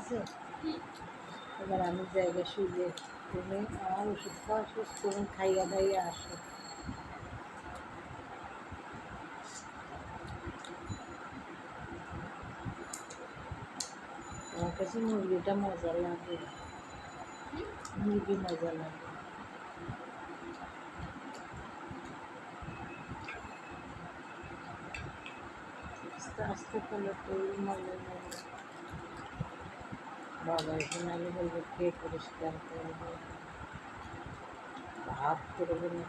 আছে। এবার আমি জায়গা শুয়ে তুমি আমার ওষুধ খাওয়া শেষ তুমি খাইয়া দাইয়া আসো। আমার কাছে মুরগিটা মজা লাগে, মুরগি মজা লাগে। আস্তে আস্তে করলে তো মজা লাগে। বাবা এখানে আমি বলবো কে পরিষ্কার করবে, ভাত করবে না।